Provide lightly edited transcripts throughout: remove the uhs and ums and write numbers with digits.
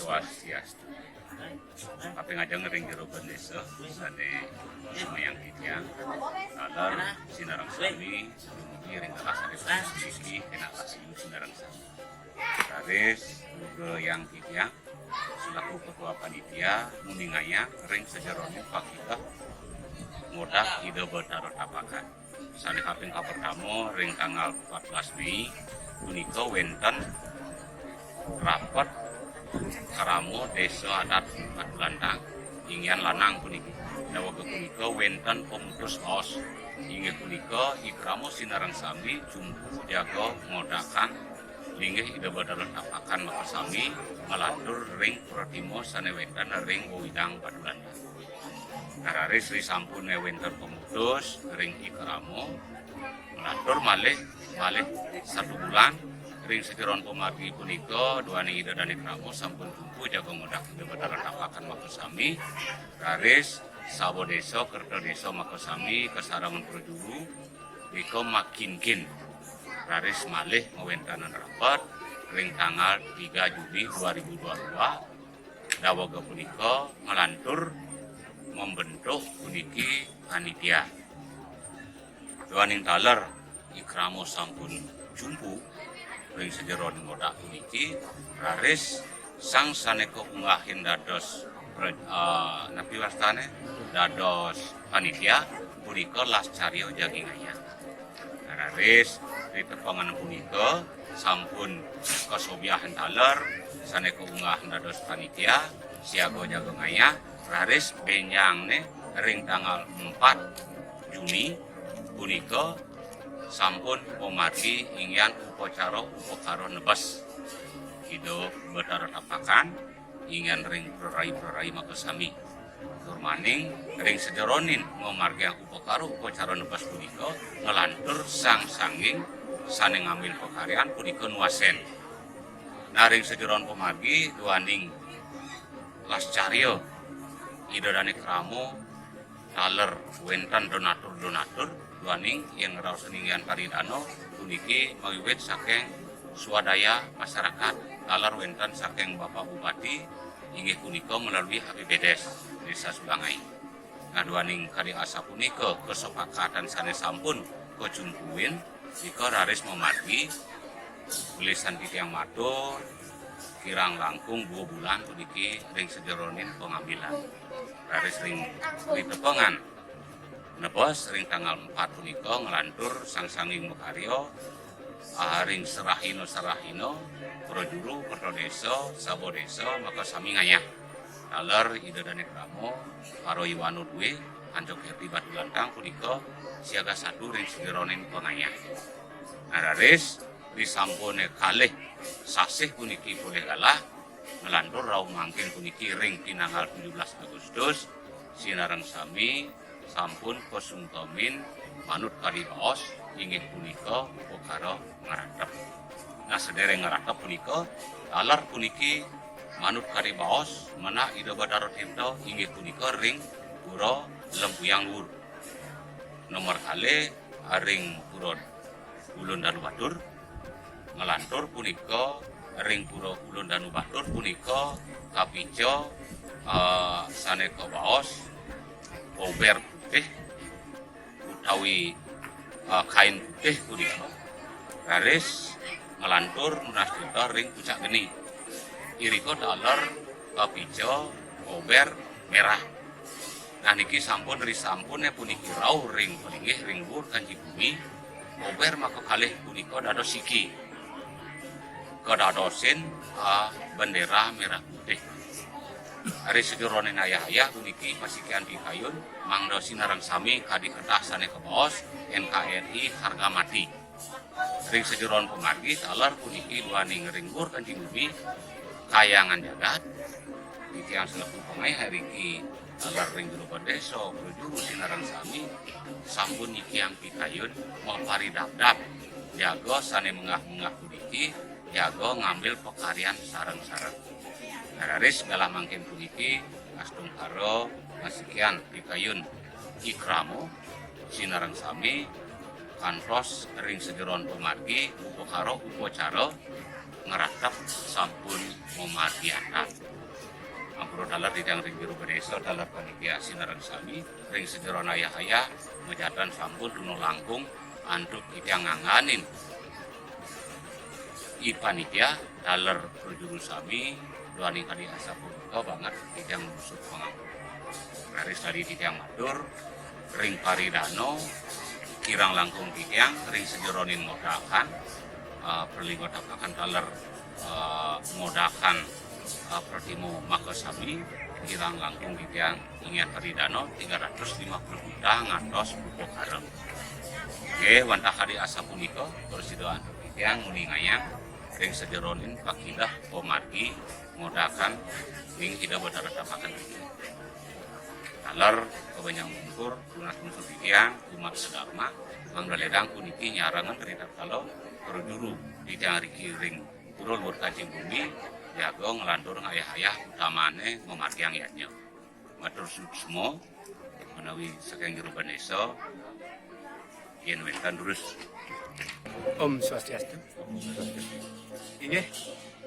Swastiastu. Kaping aja ngering jero desa sane mayang kitya alar sinarang sami ngiring kasane sisi kena kasih sinarang sami. Taris yang kitya selaku ketua panitia muningaya ring sejerone pakita ngodak ide betaro tapakan. Sane kaping pertama ring tanggal 14 Mei punika wenten rapat Karamo desa adat Patulantang ingin lanang puniki dawa punika wenten pemutus os inggih punika ikramo sinarang sami jumpu jaga ngodakan linggih ida badal tapakan maka sami ngalatur ring pratimo sane wenten ring widang Patulantang kararis ri sampun wenten pemutus ring ikramo ngalatur malih 1 bulan ring sejeron pemagi punika duani ida dan ikramo sampun jumpu jaga ngodak ida badal tapakan maka sami kararis Sabo desa, kerto desa makasami kesarangan projuru iko makinkin raris malih ngawentanan rapat ring tanggal 3 Juli 2022 dawaga punika melantur membentuk puniki panitia duaning taler ikramo sampun jumpu ring sejeron ngodak puniki raris sang saneko unggahin dados napi wastane dados panitia punika lascaryo jagingaya. Raris di tepangan punika sampun kasobiahan taler saneka unggah dados panitia siaga jagingaya raris benjangne ring tanggal 4 Juni punika sampun pomati ingyan upakara nebas hidup betara tapakan ingin ring perai makasami turmaning ring sejeronin ngomarga upakaro upacara nebas punika ngelantur sang-sanging sane ngambil pekaryan punika nuasen nah ring sejeron pemargi duaning lascaryo ida dan ikramo taler wenten donatur duaning yang ngerawat seningian karidano puniki mawiwit saking swadaya masyarakat taler wenten saking Bapak Bupati inggih punika melalui HPBDes Desa Sulangai. Ngaduaning kari asa punika kesepakatan sanes sampun kejumpuin jika raris memargi tulisan titiang matur kirang langkung 2 bulan puniki ring sejeronin pengambilan. Raris ring ditepengan nebos ring tanggal 4 punika ngelantur sang-sanging mekaryo ring serahino projuru kerto desa sabo desa maka sami ngayah taler ida dan ikramo karo iwanu duwe anjok herti Patulantang punika siaga 1 ring sejeronin pengayah nararis disampune kalih sasih puniki boleh kalah ngelantur rau mangkin puniki ring tinanggal 17 Agustus sinarang sami sampun kosungtomin manut karibaos inggih punika upakara ngaratep. Nah sedereng ngaratep punika taler puniki manut karibaos mana ida badaro tirta inggih punika ring pura Lempuyang Luhur. Nomor kali ring pura Ulun Danu Batur ngelantur punika ring pura Ulun Danu Batur punika kapijo saneka baos ober putih utawi kain putih punika raris ngelantur munasdita ring pucak geni iriko taler kapijo ober merah nah niki sampun risampune puniki rauh ring palinggih ring Luhur Kanji Bumi ober maka kalih punika dados siki kedadosin bendera merah putih hari sejeronin ayah puniki pasikian pikayun mangdo sinarang sami kadi kertas sane kebaos NKRI harga mati ring sejeron pemargi taler puniki duaning ring Luhur Kanji Bumi kayangan jagat iki yang selaku pengai hari ki taler ring Jero desa projuru sinarang sami sampun iki yang pikayun mapari dap jago sane mengah puniki jago ngambil pekaryan sareng-sareng Raris galah mangkin puniki astung karo masikian pikayun ikramo sinarang sami kantos ring sejeron pemargi upakara upacara ngeratap sampun memardiakan. Ampuro dalar didang ring biru bedeso dalar panitia sinarang sami ring sederona ayah ngejatan sampun duno langkung anduk kita nganganin i panitia dalar berjuru sami duani kali asapun kau banget didang musuh penganggur garis dari didang madur ring paridano kirang langkung didang ring sederonin modakan perlingo dapakan dalar modakan Protimo Makasami kirang langkung di tiang ingat Paridano 350 juta ngantos buku karem. Oke, wantah kali asa puniko persidoan di tiang muningayang ring sederonin pakidah pomargi modakan ring tidak berdarah tapakan itu. Kalar kebanyakan mungkur lunas musuh di tiang umat sedharma mangdaledang kuniki nyarangan terhadap kalau berjuru di tiang ring turun berkacing bumi jago ngelantur ayah-ayah utamane memartiang yatnya. Matur semua menawi saking Jeruban Desa yen wetan terus. Om Swastiastu. Inggih,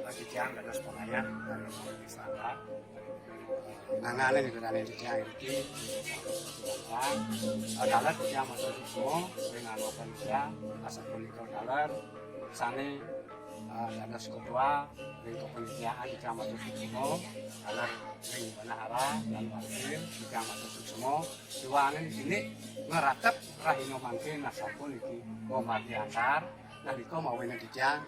bagi tiyang dados pamayan wisata. Nangane dikenane tiyang iki dalar tiyang matur semua dengan open tiyang asal punika dalar sane dados ketua ring kepanitiaan di Kecamatan Suksumo dalam ring Banahara dan wakil di Kecamatan Suksumo duangan di sini ngeratap rahino mangke nasapun iki mau mati antar nalika mawene dijang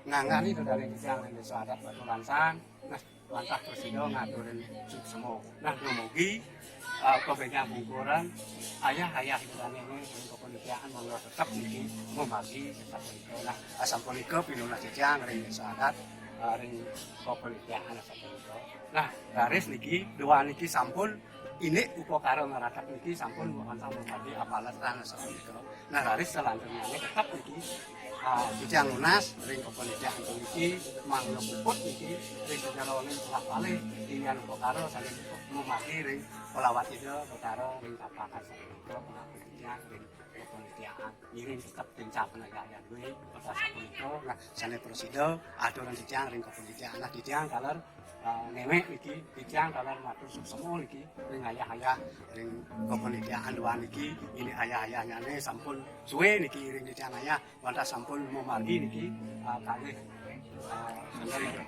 ngangani dari dijang ing desa adat Batu Lansang nah langkah presido ngaturin Suksumo nah dumugi kebanyakan ukuran ayah-ayah ini kepanitiaan monggo tetap iki membagi sapunika. Nah, sapunika pinunas jejang ring desa adat ring kepanitiaan sapunika. Nah, garis niki dua niki sampun ini upakara ngeratap niki sampun bukan sampun mati apalatan sapunika. Nah, garis selanjutnya tetap niki jejang lunas ring kepanitiaan niki mangga puput niki ring sejarone telah bali ingin upakara saling memaki ring pelawat itu perkara ring tapakan sapunika pengapian ring kepanitiaan ngiring tetap pencap penegakkan gue pada sapunika nah sane presido aturan dijang ring kepanitiaan nah dijang kaler nemek iki dijang kaler matur Suksumo iki ring ayah-ayah ring kepanitiaan dua niki ini ayah-ayahnya ne sampun suwe niki ring dijang ayah wantah sampun memargi niki kalih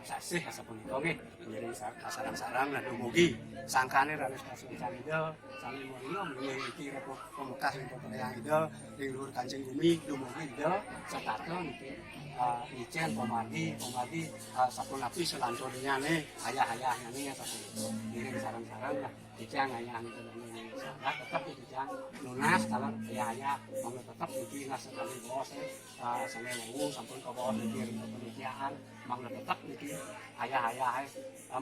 sasih sapunika nggih ngiring sarang-sarang lan dumugi sangkane ranes kasucan itu sami mulya mrene iki repot pemekas ing Potoyang itu ring luhur Kancing Bumi dumugi itu sarta niki icen pomargi sapunapi selanturnya ne ayah-ayahnya ne sapunika ngiring sarang-sarang lah icen ayah itu sangat tetap dijang lunas kalau ayah-ayah mau tetap iki sekali bos sane mau sampun ka bawah iki ring kepanitiaan mangga tetap niki ayah-ayah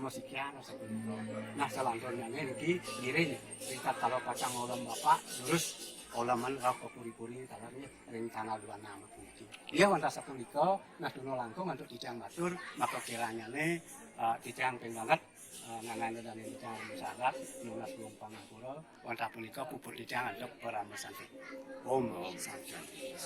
musikian sapunika. Nah selanjutnya niki ngiring tingkat kalau kacang olam bapak terus olaman rok puri-puri kalane ring tanggal 26 niki. Iya wonten sapunika nah duno langkung untuk dijang matur maka kiranyane dijang ping banget nangane dan dijang sadat lunas belum pangapura wonten punika puput dijang untuk peramesan. Om santi.